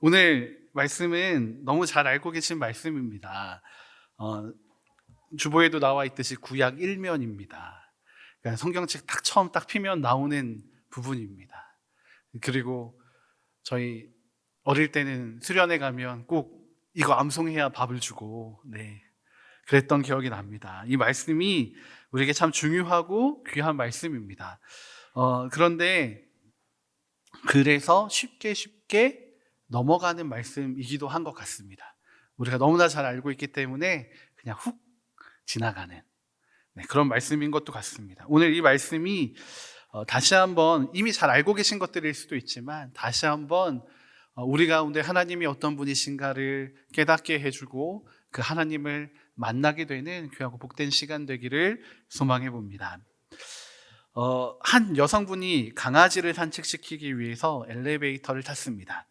오늘 말씀은 너무 잘 알고 계신 말씀입니다. 주보에도 나와 있듯이 구약 1면입니다. 그러니까 성경책 처음 피면 나오는 부분입니다. 그리고 저희 어릴 때는 수련회 가면 꼭 이거 암송해야 밥을 주고, 그랬던 기억이 납니다. 이 말씀이 우리에게 참 중요하고 귀한 말씀입니다. 그런데 그래서 쉽게 넘어가는 말씀이기도 한 것 같습니다. 우리가 너무나 잘 알고 있기 때문에 그냥 훅 지나가는 그런 말씀인 것도 같습니다. 오늘 이 말씀이 다시 한번 이미 잘 알고 계신 것들일 수도 있지만 다시 한번 우리 가운데 하나님이 어떤 분이신가를 깨닫게 해주고 그 하나님을 만나게 되는 귀하고 복된 시간 되기를 소망해 봅니다. 한 여성분이 강아지를 산책시키기 위해서 엘리베이터를 탔습니다.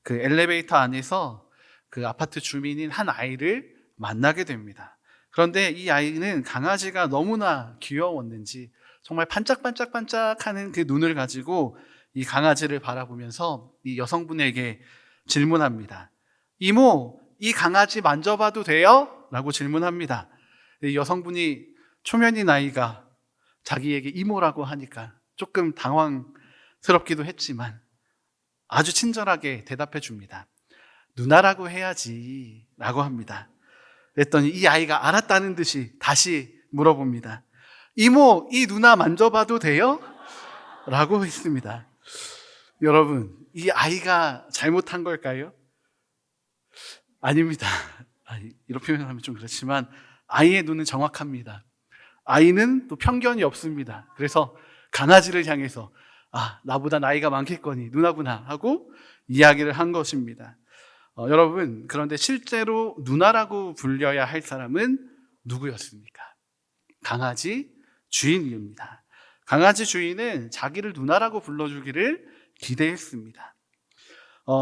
그 엘리베이터 안에서 그 아파트 주민인 한 아이를 만나게 됩니다. 그런데 이 아이는 강아지가 너무나 귀여웠는지 정말 반짝반짝반짝하는 그 눈을 가지고 이 강아지를 바라보면서 이 여성분에게 질문합니다. 이모, 이 강아지 만져봐도 돼요? 라고 질문합니다. 이 여성분이 초면인 아이가 자기에게 이모라고 하니까 조금 당황스럽기도 했지만 아주 친절하게 대답해 줍니다. 누나라고 해야지 라고 합니다. 그랬더니 이 아이가 알았다는 듯이 다시 물어봅니다. 이모, 이 누나 만져봐도 돼요? 라고 했습니다. 여러분, 이 아이가 잘못한 걸까요? 아닙니다. 이렇게 표현하면 좀 그렇지만 아이의 눈은 정확합니다. 아이는 또 편견이 없습니다. 그래서 강아지를 향해서 나보다 나이가 많겠거니 누나구나 하고 이야기를 한 것입니다. 여러분, 그런데 실제로 누나라고 불려야 할 사람은 누구였습니까? 강아지 주인입니다. 강아지 주인은 자기를 누나라고 불러주기를 기대했습니다.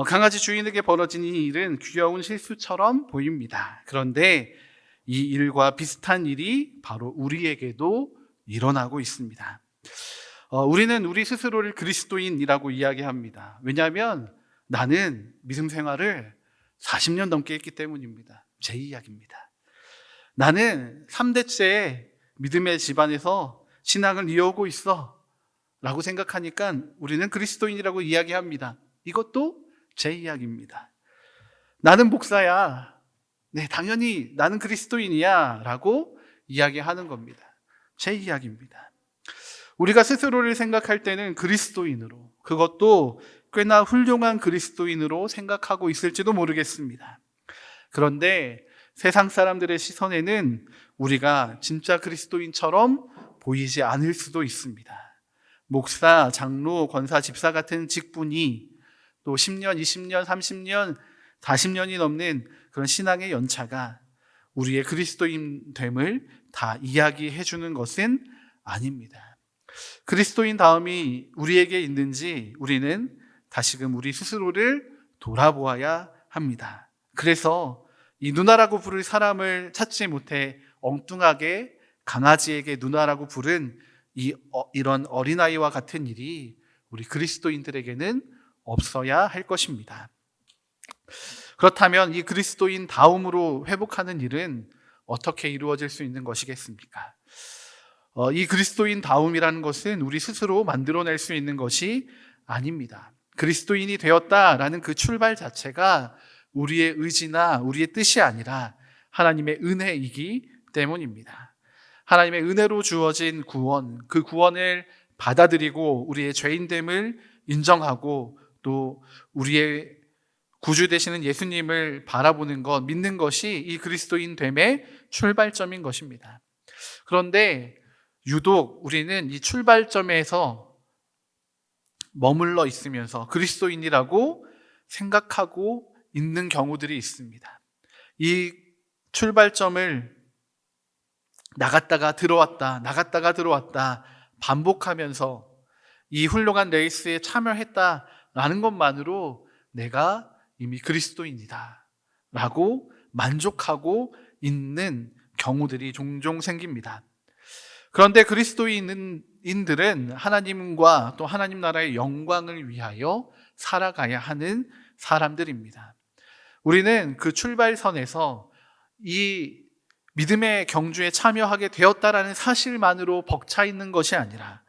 강아지 주인에게 벌어진 이 일은 귀여운 실수처럼 보입니다. 그런데 이 일과 비슷한 일이 바로 우리에게도 일어나고 있습니다. 우리는 우리 스스로를 그리스도인이라고 이야기합니다. 왜냐하면 나는 믿음 생활을 40년 넘게 했기 때문입니다. 제 이야기입니다. 나는 3대째 믿음의 집안에서 신앙을 이어오고 있어 라고 생각하니까 우리는 그리스도인이라고 이야기합니다. 이것도 제 이야기입니다. 나는 목사야. 당연히 나는 그리스도인이야 라고 이야기하는 겁니다. 제 이야기입니다. 우리가 스스로를 생각할 때는 그리스도인으로, 그것도 꽤나 훌륭한 그리스도인으로 생각하고 있을지도 모르겠습니다. 그런데 세상 사람들의 시선에는 우리가 진짜 그리스도인처럼 보이지 않을 수도 있습니다. 목사, 장로, 권사, 집사 같은 직분이 또 10년, 20년, 30년, 40년이 넘는 그런 신앙의 연차가 우리의 그리스도인됨을 다 이야기해 주는 것은 아닙니다. 그리스도인 다음이 우리에게 있는지 우리는 다시금 우리 스스로를 돌아보아야 합니다. 그래서 이 누나라고 부를 사람을 찾지 못해 엉뚱하게 강아지에게 누나라고 부른 이런 어린아이와 같은 일이 우리 그리스도인들에게는 없어야 할 것입니다. 그렇다면 이 그리스도인 다음으로 회복하는 일은 어떻게 이루어질 수 있는 것이겠습니까? 이 그리스도인 다음이라는 것은 우리 스스로 만들어낼 수 있는 것이 아닙니다. 그리스도인이 되었다라는 그 출발 자체가 우리의 의지나 우리의 뜻이 아니라 하나님의 은혜이기 때문입니다. 하나님의 은혜로 주어진 구원, 그 구원을 받아들이고 우리의 죄인됨을 인정하고 또 우리의 구주 되시는 예수님을 바라보는 것, 믿는 것이 이 그리스도인됨의 출발점인 것입니다. 그런데 유독 우리는 이 출발점에서 머물러 있으면서 그리스도인이라고 생각하고 있는 경우들이 있습니다. 이 출발점을 나갔다가 들어왔다 반복하면서 이 훌륭한 레이스에 참여했다라는 것만으로 내가 이미 그리스도인이다 라고 만족하고 있는 경우들이 종종 생깁니다. 그런데 그리스도인들은 하나님과 또 하나님 나라의 영광을 위하여 살아가야 하는 사람들입니다. 우리는 그 출발선에서 이 믿음의 경주에 참여하게 되었다라는 사실만으로 벅차 있는 것이 아니라,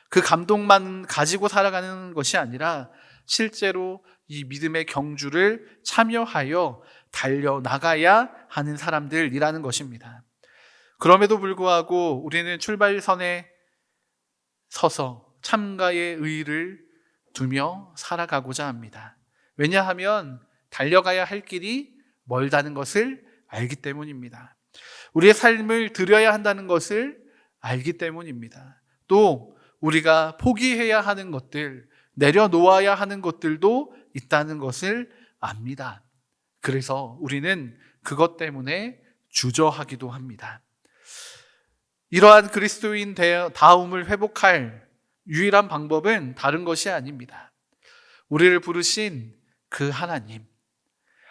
그 감동만 가지고 살아가는 것이 아니라 실제로 이 믿음의 경주를 참여하여 달려나가야 하는 사람들이라는 것입니다. 그럼에도 불구하고 우리는 출발선에 서서 참가의 의의를 두며 살아가고자 합니다. 왜냐하면 달려가야 할 길이 멀다는 것을 알기 때문입니다. 우리의 삶을 드려야 한다는 것을 알기 때문입니다. 또 우리가 포기해야 하는 것들, 내려놓아야 하는 것들도 있다는 것을 압니다. 그래서 우리는 그것 때문에 주저하기도 합니다. 이러한 그리스도인 다움을 회복할 유일한 방법은 다른 것이 아닙니다. 우리를 부르신 그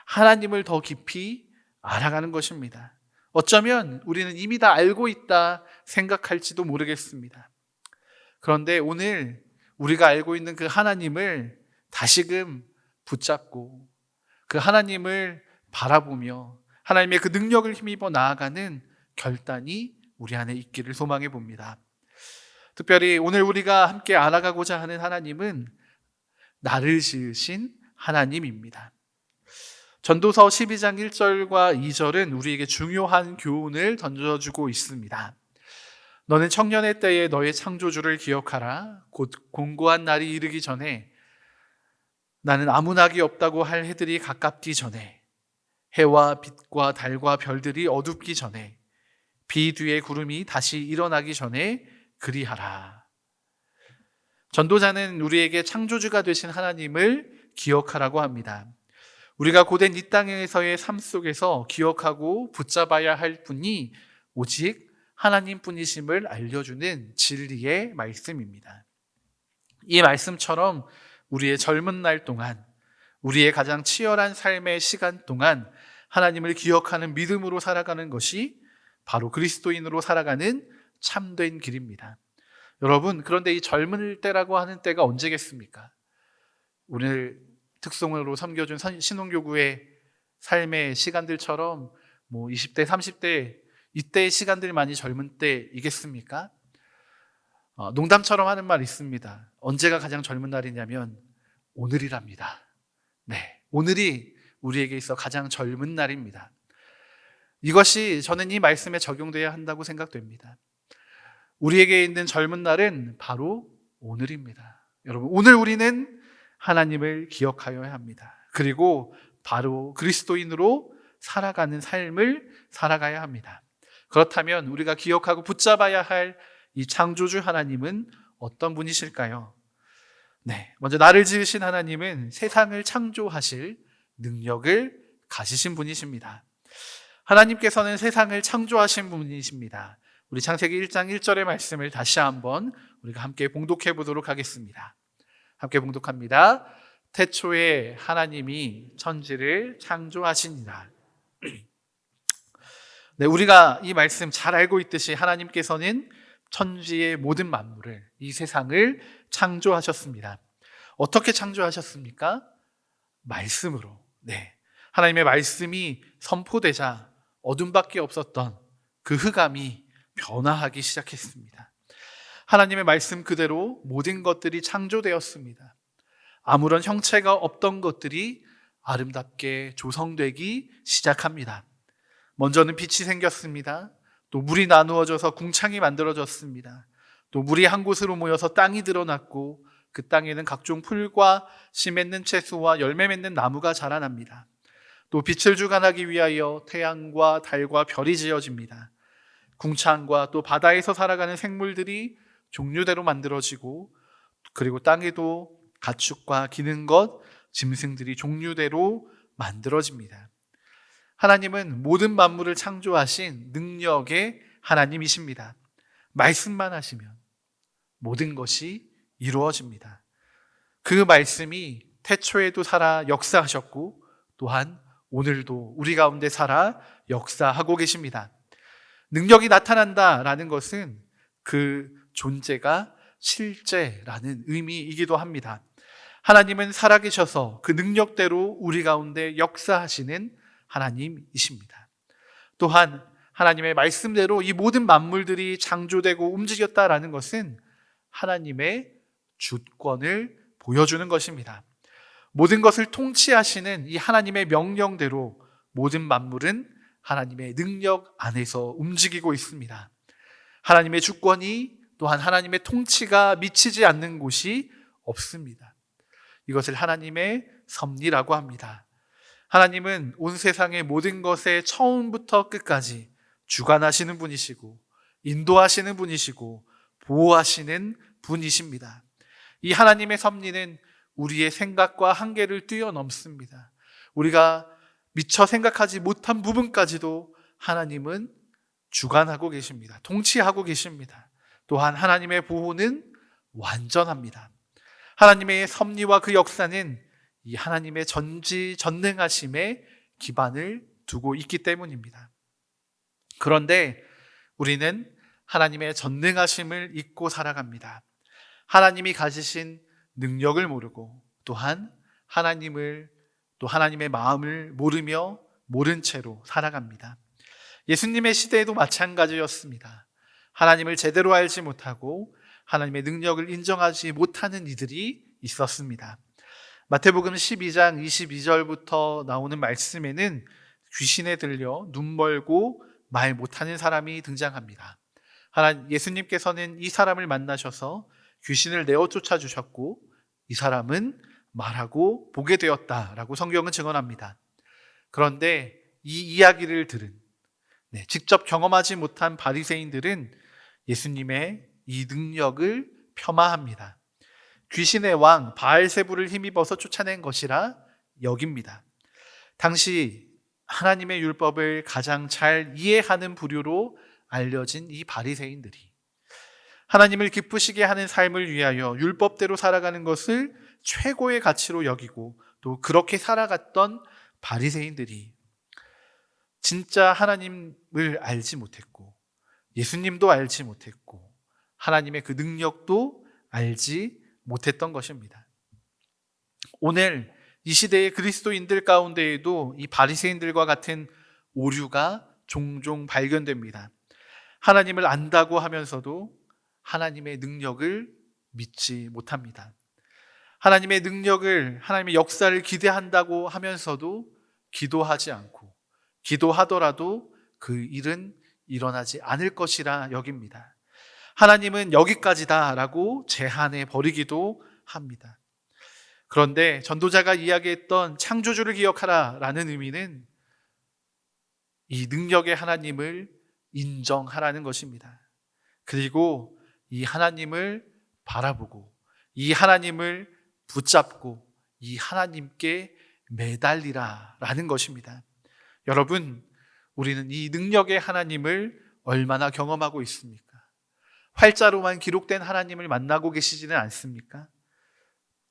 하나님을 더 깊이 알아가는 것입니다. 어쩌면 우리는 이미 다 알고 있다 생각할지도 모르겠습니다. 그런데 오늘 우리가 알고 있는 그 하나님을 다시금 붙잡고 그 하나님을 바라보며 하나님의 그 능력을 힘입어 나아가는 결단이 우리 안에 있기를 소망해 봅니다. 특별히 오늘 우리가 함께 알아가고자 하는 하나님은 나를 지으신 하나님입니다. 전도서 12장 1절과 2절은 우리에게 중요한 교훈을 던져주고 있습니다. 너는 청년의 때에 너의 창조주를 기억하라. 곧 공고한 날이 이르기 전에, 나는 아무 낙이 없다고 할 해들이 가깝기 전에, 해와 빛과 달과 별들이 어둡기 전에, 비 뒤에 구름이 다시 일어나기 전에 그리하라. 전도자는 우리에게 창조주가 되신 하나님을 기억하라고 합니다. 우리가 고된 이 땅에서의 삶 속에서 기억하고 붙잡아야 할 분이 오직 하나님뿐이심을 알려주는 진리의 말씀입니다. 이 말씀처럼 우리의 젊은 날 동안, 우리의 가장 치열한 삶의 시간 동안 하나님을 기억하는 믿음으로 살아가는 것이 바로 그리스도인으로 살아가는 참된 길입니다. 여러분, 그런데 이 젊을 때라고 하는 때가 언제겠습니까? 오늘 특송으로 섬겨준 신혼교구의 삶의 시간들처럼 20대, 30대 이때의 시간들만이 젊은 때이겠습니까? 농담처럼 하는 말 있습니다. 언제가 가장 젊은 날이냐면 오늘이랍니다. 네, 오늘이 우리에게 있어 가장 젊은 날입니다. 이것이 저는 이 말씀에 적용되어야 한다고 생각됩니다. 우리에게 있는 젊은 날은 바로 오늘입니다. 여러분, 오늘 우리는 하나님을 기억하여야 합니다. 그리고 바로 그리스도인으로 살아가는 삶을 살아가야 합니다. 그렇다면 우리가 기억하고 붙잡아야 할 이 창조주 하나님은 어떤 분이실까요? 네, 먼저 나를 지으신 하나님은 세상을 창조하실 능력을 가지신 분이십니다. 하나님께서는 세상을 창조하신 분이십니다. 우리 창세기 1장 1절의 말씀을 다시 한번 우리가 함께 봉독해 보도록 하겠습니다. 함께 봉독합니다. 태초에 하나님이 천지를 창조하시니라. 네, 우리가 이 말씀 잘 알고 있듯이 하나님께서는 천지의 모든 만물을, 이 세상을 창조하셨습니다. 어떻게 창조하셨습니까? 말씀으로. 네, 하나님의 말씀이 선포되자 어둠밖에 없었던 그 흑암이 변화하기 시작했습니다. 하나님의 말씀 그대로 모든 것들이 창조되었습니다. 아무런 형체가 없던 것들이 아름답게 조성되기 시작합니다. 먼저는 빛이 생겼습니다. 또 물이 나누어져서 궁창이 만들어졌습니다. 또 물이 한 곳으로 모여서 땅이 드러났고 그 땅에는 각종 풀과 씨 맺는 채소와 열매 맺는 나무가 자라납니다. 또 빛을 주관하기 위하여 태양과 달과 별이 지어집니다. 궁창과 또 바다에서 살아가는 생물들이 종류대로 만들어지고, 그리고 땅에도 가축과 기는 것, 짐승들이 종류대로 만들어집니다. 하나님은 모든 만물을 창조하신 능력의 하나님이십니다. 말씀만 하시면 모든 것이 이루어집니다. 그 말씀이 태초에도 살아 역사하셨고 또한 오늘도 우리 가운데 살아 역사하고 계십니다. 능력이 나타난다라는 것은 그 존재가 실제라는 의미이기도 합니다. 하나님은 살아계셔서 그 능력대로 우리 가운데 역사하시는 하나님이십니다. 또한 하나님의 말씀대로 이 모든 만물들이 창조되고 움직였다라는 것은 하나님의 주권을 보여주는 것입니다. 모든 것을 통치하시는 이 하나님의 명령대로 모든 만물은 하나님의 능력 안에서 움직이고 있습니다. 하나님의 주권이 또한 하나님의 통치가 미치지 않는 곳이 없습니다. 이것을 하나님의 섭리라고 합니다. 하나님은 온 세상의 모든 것에 처음부터 끝까지 주관하시는 분이시고 인도하시는 분이시고 보호하시는 분이십니다. 이 하나님의 섭리는 우리의 생각과 한계를 뛰어넘습니다. 우리가 미처 생각하지 못한 부분까지도 하나님은 주관하고 계십니다. 통치하고 계십니다. 또한 하나님의 보호는 완전합니다. 하나님의 섭리와 그 역사는 이 하나님의 전지전능하심에 기반을 두고 있기 때문입니다. 그런데 우리는 하나님의 전능하심을 잊고 살아갑니다. 하나님이 가지신 능력을 모르고 또한 하나님의 마음을 모르며 모른 채로 살아갑니다. 예수님의 시대에도 마찬가지였습니다. 하나님을 제대로 알지 못하고 하나님의 능력을 인정하지 못하는 이들이 있었습니다. 마태복음 12장 22절부터 나오는 말씀에는 귀신에 들려 눈 멀고 말 못하는 사람이 등장합니다. 예수님께서는 이 사람을 만나셔서 귀신을 내어 쫓아주셨고 이 사람은 말하고 보게 되었다라고 성경은 증언합니다. 그런데 이 이야기를 들은 직접 경험하지 못한 바리새인들은 예수님의 이 능력을 폄하합니다. 귀신의 왕 바알세불을 힘입어서 쫓아낸 것이라 여깁니다. 당시 하나님의 율법을 가장 잘 이해하는 부류로 알려진 이 바리새인들이 하나님을 기쁘시게 하는 삶을 위하여 율법대로 살아가는 것을 최고의 가치로 여기고 또 그렇게 살아갔던 바리새인들이 진짜 하나님을 알지 못했고 예수님도 알지 못했고 하나님의 그 능력도 알지 못했던 것입니다. 오늘 이 시대의 그리스도인들 가운데에도 이 바리새인들과 같은 오류가 종종 발견됩니다. 하나님을 안다고 하면서도 하나님의 능력을 믿지 못합니다. 하나님의 능력을, 하나님의 역사를 기대한다고 하면서도 기도하지 않고 기도하더라도 그 일은 일어나지 않을 것이라 여깁니다. 하나님은 여기까지다라고 제한해 버리기도 합니다. 그런데 전도자가 이야기했던 창조주를 기억하라라는 의미는 이 능력의 하나님을 인정하라는 것입니다. 그리고 이 하나님을 바라보고 이 하나님을 붙잡고 이 하나님께 매달리라라는 것입니다. 여러분, 우리는 이 능력의 하나님을 얼마나 경험하고 있습니까? 활자로만 기록된 하나님을 만나고 계시지는 않습니까?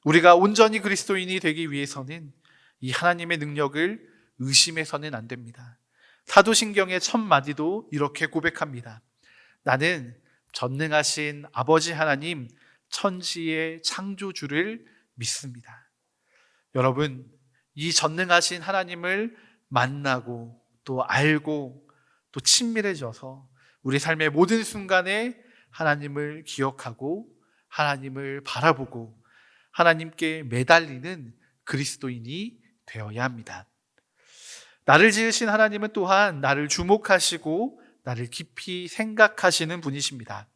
우리가 온전히 그리스도인이 되기 위해서는 이 하나님의 능력을 의심해서는 안 됩니다. 사도신경의 첫 마디도 이렇게 고백합니다. 나는 전능하신 아버지 하나님, 천지의 창조주를 믿습니다. 여러분, 이 전능하신 하나님을 만나고 또 알고 또 친밀해져서 우리 삶의 모든 순간에 하나님을 기억하고 하나님을 바라보고 하나님께 매달리는 그리스도인이 되어야 합니다. 나를 지으신 하나님은 또한 나를 주목하시고 나를 깊이 생각하시는 분이십니다.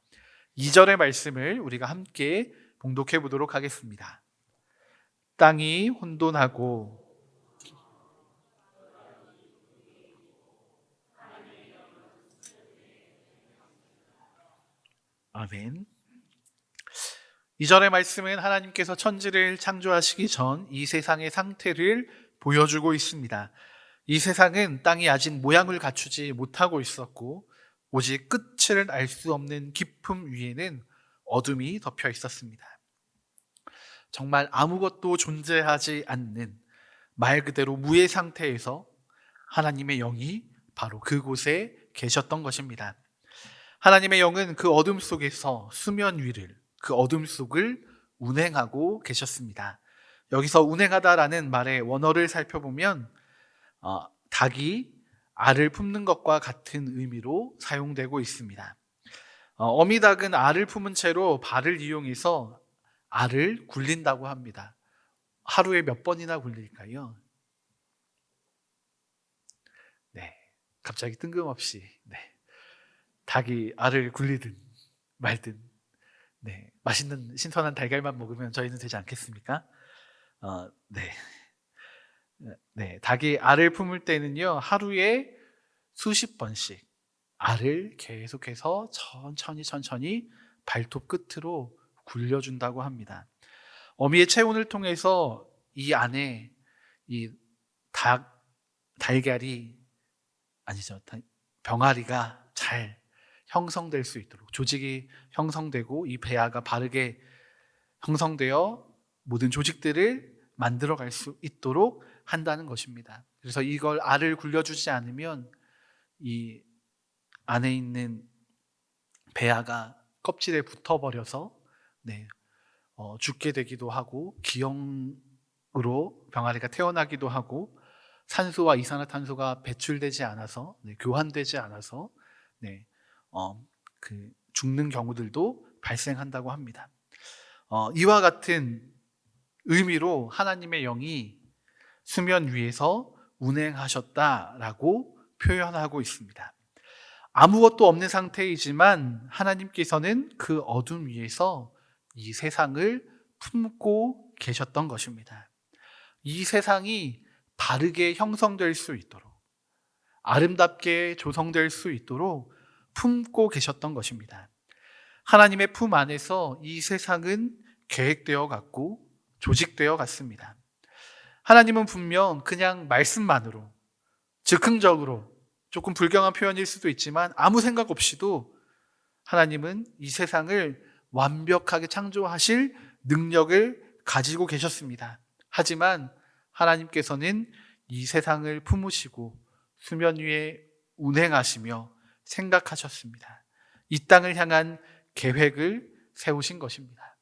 2절의 말씀을 우리가 함께 봉독해 보도록 하겠습니다. 땅이 혼돈하고 아멘. 2절의 말씀은 하나님께서 천지를 창조하시기 전 이 세상의 상태를 보여주고 있습니다. 이 세상은 땅이 아직 모양을 갖추지 못하고 있었고 오직 끝을 알 수 없는 깊음 위에는 어둠이 덮여 있었습니다. 정말 아무것도 존재하지 않는 말 그대로 무의 상태에서 하나님의 영이 바로 그곳에 계셨던 것입니다. 하나님의 영은 그 어둠 속에서 수면 위를, 그 어둠 속을 운행하고 계셨습니다. 여기서 운행하다라는 말의 원어를 살펴보면 닭이 알을 품는 것과 같은 의미로 사용되고 있습니다. 어미닭은 알을 품은 채로 발을 이용해서 알을 굴린다고 합니다. 하루에 몇 번이나 굴릴까요? 네, 갑자기 뜬금없이 닭이 알을 굴리든 말든 맛있는 신선한 달걀만 먹으면 저희는 되지 않겠습니까? 닭이 알을 품을 때는요, 하루에 수십 번씩 알을 계속해서 천천히 발톱 끝으로 굴려준다고 합니다. 어미의 체온을 통해서 이 안에 이 달걀이 병아리가 잘 형성될 수 있도록, 조직이 형성되고 이 배아가 바르게 형성되어 모든 조직들을 만들어갈 수 있도록 한다는 것입니다. 그래서 이걸 알을 굴려주지 않으면 이 안에 있는 배아가 껍질에 붙어버려서 죽게 되기도 하고, 기형으로 병아리가 태어나기도 하고, 산소와 이산화탄소가 배출되지 않아서 교환되지 않아서 죽는 경우들도 발생한다고 합니다. 이와 같은 의미로 하나님의 영이 수면 위에서 운행하셨다라고 표현하고 있습니다. 아무것도 없는 상태이지만 하나님께서는 그 어둠 위에서 이 세상을 품고 계셨던 것입니다. 이 세상이 바르게 형성될 수 있도록, 아름답게 조성될 수 있도록 품고 계셨던 것입니다. 하나님의 품 안에서 이 세상은 계획되어 갔고 조직되어 갔습니다. 하나님은 분명 그냥 말씀만으로, 즉흥적으로, 조금 불경한 표현일 수도 있지만 아무 생각 없이도 하나님은 이 세상을 완벽하게 창조하실 능력을 가지고 계셨습니다. 하지만 하나님께서는 이 세상을 품으시고 수면 위에 운행하시며 생각하셨습니다. 이 땅을 향한 계획을 세우신 것입니다.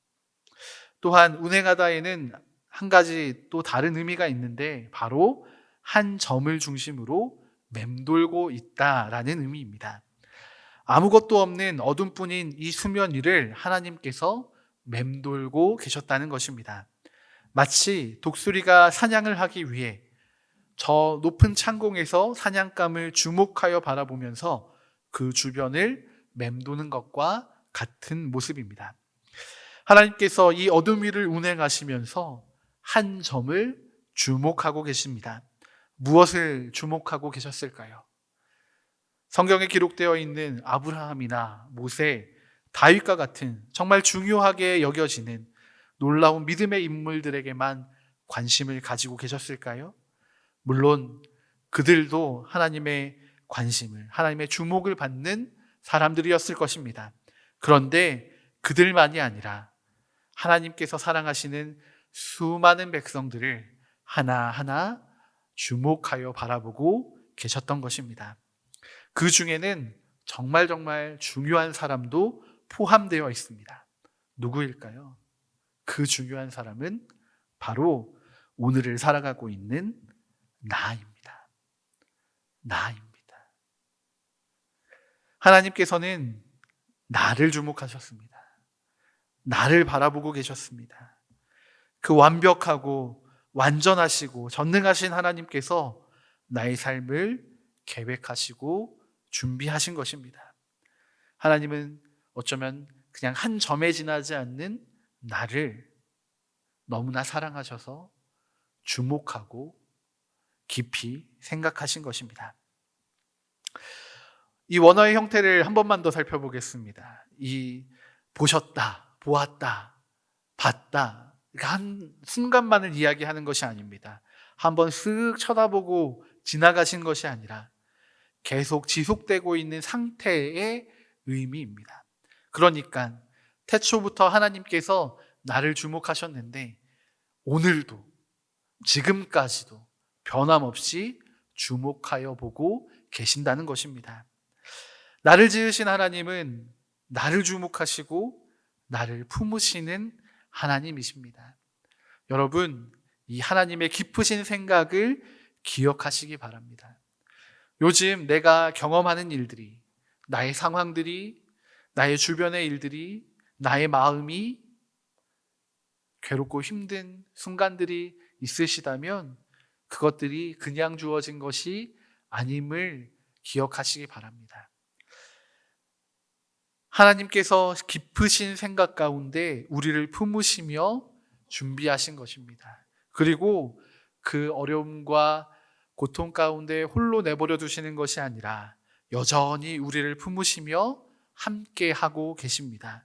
또한 운행하다에는 한 가지 또 다른 의미가 있는데, 바로 한 점을 중심으로 맴돌고 있다라는 의미입니다. 아무것도 없는 어둠뿐인 이 수면 위를 하나님께서 맴돌고 계셨다는 것입니다. 마치 독수리가 사냥을 하기 위해 저 높은 창공에서 사냥감을 주목하여 바라보면서 그 주변을 맴도는 것과 같은 모습입니다. 하나님께서 이 어둠 위를 운행하시면서 한 점을 주목하고 계십니다. 무엇을 주목하고 계셨을까요? 성경에 기록되어 있는 아브라함이나 모세, 다윗과 같은 정말 중요하게 여겨지는 놀라운 믿음의 인물들에게만 관심을 가지고 계셨을까요? 물론 그들도 하나님의 관심을, 하나님의 주목을 받는 사람들이었을 것입니다. 그런데 그들만이 아니라 하나님께서 사랑하시는 수많은 백성들을 하나하나 주목하여 바라보고 계셨던 것입니다. 그 중에는 정말 중요한 사람도 포함되어 있습니다. 누구일까요? 그 중요한 사람은 바로 오늘을 살아가고 있는 나입니다. 하나님께서는 나를 주목하셨습니다. 나를 바라보고 계셨습니다. 그 완벽하고 완전하시고 전능하신 하나님께서 나의 삶을 계획하시고 준비하신 것입니다. 하나님은 어쩌면 그냥 한 점에 지나지 않는 나를 너무나 사랑하셔서 주목하고 깊이 생각하신 것입니다. 이 원어의 형태를 한 번만 더 살펴보겠습니다. 이 보셨다, 보았다, 봤다, 한 순간만을 이야기하는 것이 아닙니다. 한번 쓱 쳐다보고 지나가신 것이 아니라 계속 지속되고 있는 상태의 의미입니다. 그러니까 태초부터 하나님께서 나를 주목하셨는데 오늘도, 지금까지도 변함없이 주목하여 보고 계신다는 것입니다. 나를 지으신 하나님은 나를 주목하시고 나를 품으시는 하나님이십니다. 여러분, 이 하나님의 깊으신 생각을 기억하시기 바랍니다. 요즘 내가 경험하는 일들이, 나의 상황들이, 나의 주변의 일들이, 나의 마음이 괴롭고 힘든 순간들이 있으시다면 그것들이 그냥 주어진 것이 아님을 기억하시기 바랍니다. 하나님께서 깊으신 생각 가운데 우리를 품으시며 준비하신 것입니다. 그리고 그 어려움과 고통 가운데 홀로 내버려 두시는 것이 아니라 여전히 우리를 품으시며 함께 하고 계십니다.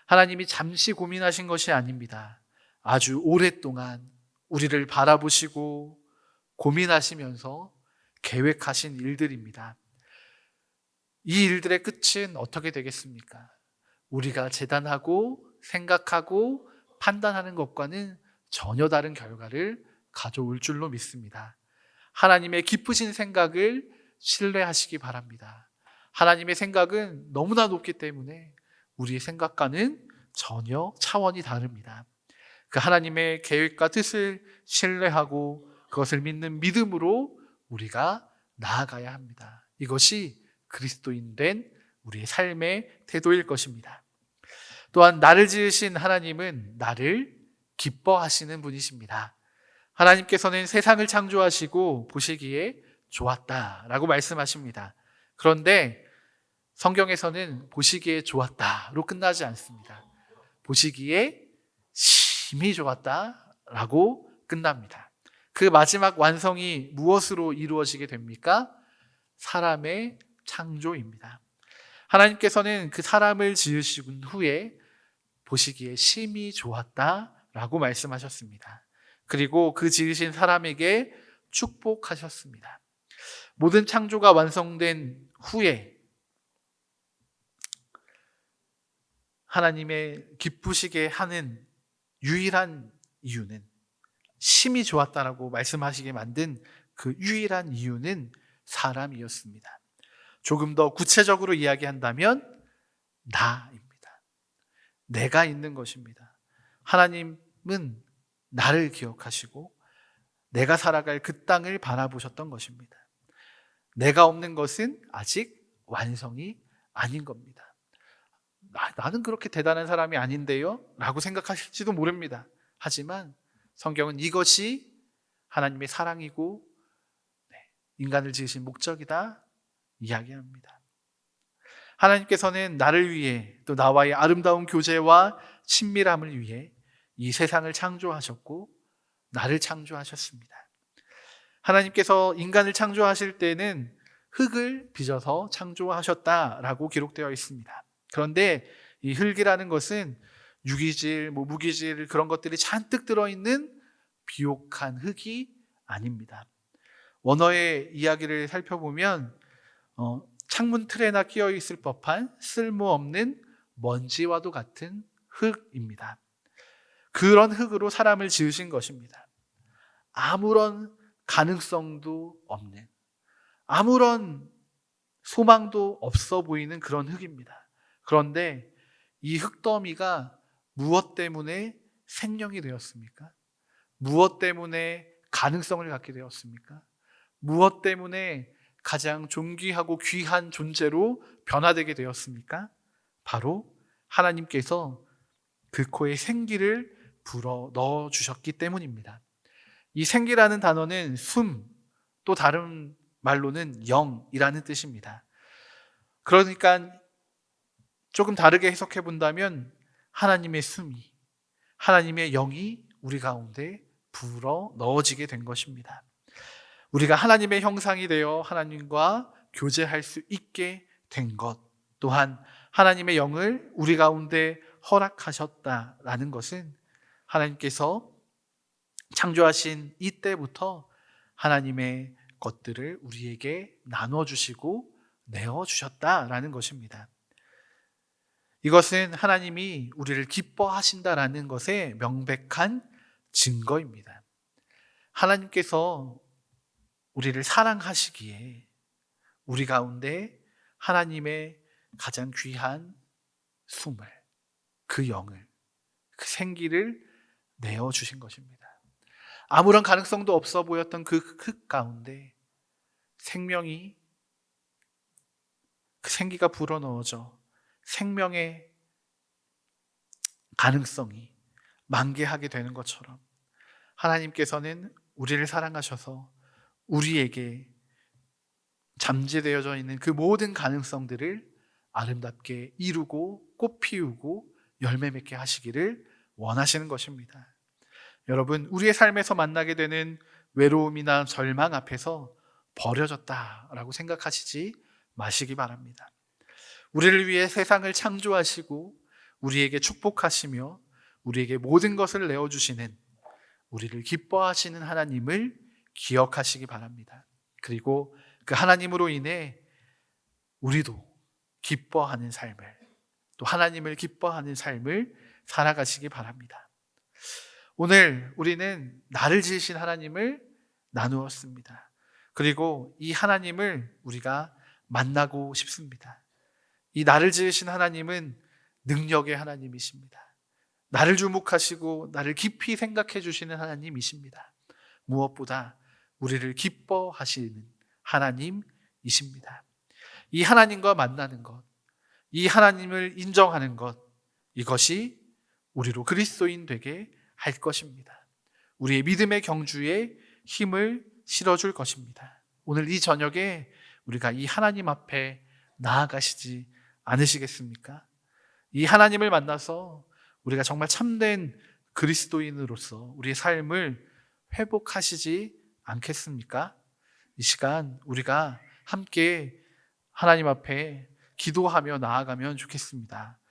하나님이 잠시 고민하신 것이 아닙니다. 아주 오랫동안 우리를 바라보시고 고민하시면서 계획하신 일들입니다. 이 일들의 끝은 어떻게 되겠습니까? 우리가 재단하고 생각하고 판단하는 것과는 전혀 다른 결과를 가져올 줄로 믿습니다. 하나님의 깊으신 생각을 신뢰하시기 바랍니다. 하나님의 생각은 너무나 높기 때문에 우리의 생각과는 전혀 차원이 다릅니다. 그 하나님의 계획과 뜻을 신뢰하고 그것을 믿는 믿음으로 우리가 나아가야 합니다. 이것이 그리스도인 된 우리의 삶의 태도일 것입니다. 또한 나를 지으신 하나님은 나를 기뻐하시는 분이십니다. 하나님께서는 세상을 창조하시고 보시기에 좋았다라고 말씀하십니다. 그런데 성경에서는 보시기에 좋았다로 끝나지 않습니다. 보시기에 심히 좋았다라고 끝납니다. 그 마지막 완성이 무엇으로 이루어지게 됩니까? 사람의 창조입니다. 하나님께서는 그 사람을 지으신 후에 보시기에 심히 좋았다라고 말씀하셨습니다. 그리고 그 지으신 사람에게 축복하셨습니다. 모든 창조가 완성된 후에 하나님의 기쁘시게 하는 유일한 이유는, 심히 좋았다라고 말씀하시게 만든 그 유일한 이유는 사람이었습니다. 조금 더 구체적으로 이야기한다면 나입니다. 내가 있는 것입니다. 하나님은 나를 기억하시고 내가 살아갈 그 땅을 바라보셨던 것입니다. 내가 없는 것은 아직 완성이 아닌 겁니다. 나는 그렇게 대단한 사람이 아닌데요? 라고 생각하실지도 모릅니다. 하지만 성경은 이것이 하나님의 사랑이고 인간을 지으신 목적이다 이야기합니다. 하나님께서는 나를 위해, 또 나와의 아름다운 교제와 친밀함을 위해 이 세상을 창조하셨고 나를 창조하셨습니다. 하나님께서 인간을 창조하실 때는 흙을 빚어서 창조하셨다라고 기록되어 있습니다. 그런데 이 흙이라는 것은 유기질, 무기질 그런 것들이 잔뜩 들어있는 비옥한 흙이 아닙니다. 원어의 이야기를 살펴보면 창문 틀에나 끼어 있을 법한 쓸모없는 먼지와도 같은 흙입니다. 그런 흙으로 사람을 지으신 것입니다. 아무런 가능성도 없는, 아무런 소망도 없어 보이는 그런 흙입니다. 그런데 이 흙더미가 무엇 때문에 생명이 되었습니까? 무엇 때문에 가능성을 갖게 되었습니까? 무엇 때문에 가장 존귀하고 귀한 존재로 변화되게 되었습니까? 바로 하나님께서 그 코에 생기를 불어 넣어 주셨기 때문입니다. 이 생기라는 단어는 숨, 또 다른 말로는 영이라는 뜻입니다. 그러니까 조금 다르게 해석해 본다면 하나님의 숨이, 하나님의 영이 우리 가운데 불어 넣어지게 된 것입니다. 우리가 하나님의 형상이 되어 하나님과 교제할 수 있게 된 것, 또한 하나님의 영을 우리 가운데 허락하셨다라는 것은 하나님께서 창조하신 이때부터 하나님의 것들을 우리에게 나눠주시고 내어주셨다라는 것입니다. 이것은 하나님이 우리를 기뻐하신다라는 것의 명백한 증거입니다. 하나님께서 우리를 사랑하시기에 우리 가운데 하나님의 가장 귀한 숨을, 그 영을, 그 생기를 내어주신 것입니다. 아무런 가능성도 없어 보였던 그 흙 가운데 생명이, 그 생기가 불어넣어져 생명의 가능성이 만개하게 되는 것처럼 하나님께서는 우리를 사랑하셔서 우리에게 잠재되어져 있는 그 모든 가능성들을 아름답게 이루고 꽃 피우고 열매 맺게 하시기를 원하시는 것입니다. 여러분, 우리의 삶에서 만나게 되는 외로움이나 절망 앞에서 버려졌다라고 생각하시지 마시기 바랍니다. 우리를 위해 세상을 창조하시고 우리에게 축복하시며 우리에게 모든 것을 내어주시는, 우리를 기뻐하시는 하나님을 기억하시기 바랍니다. 그리고 그 하나님으로 인해 우리도 기뻐하는 삶을, 또 하나님을 기뻐하는 삶을 살아가시기 바랍니다. 오늘 우리는 나를 지으신 하나님을 나누었습니다. 그리고 이 하나님을 우리가 만나고 싶습니다. 이 나를 지으신 하나님은 능력의 하나님이십니다. 나를 주목하시고 나를 깊이 생각해 주시는 하나님이십니다. 무엇보다 우리를 기뻐하시는 하나님이십니다. 이 하나님과 만나는 것, 이 하나님을 인정하는 것, 이것이 우리로 그리스도인 되게 할 것입니다. 우리의 믿음의 경주에 힘을 실어줄 것입니다. 오늘 이 저녁에 우리가 이 하나님 앞에 나아가시지 않으시겠습니까? 이 하나님을 만나서 우리가 정말 참된 그리스도인으로서 우리의 삶을 회복하시지 않겠습니까? 이 시간 우리가 함께 하나님 앞에 기도하며 나아가면 좋겠습니다.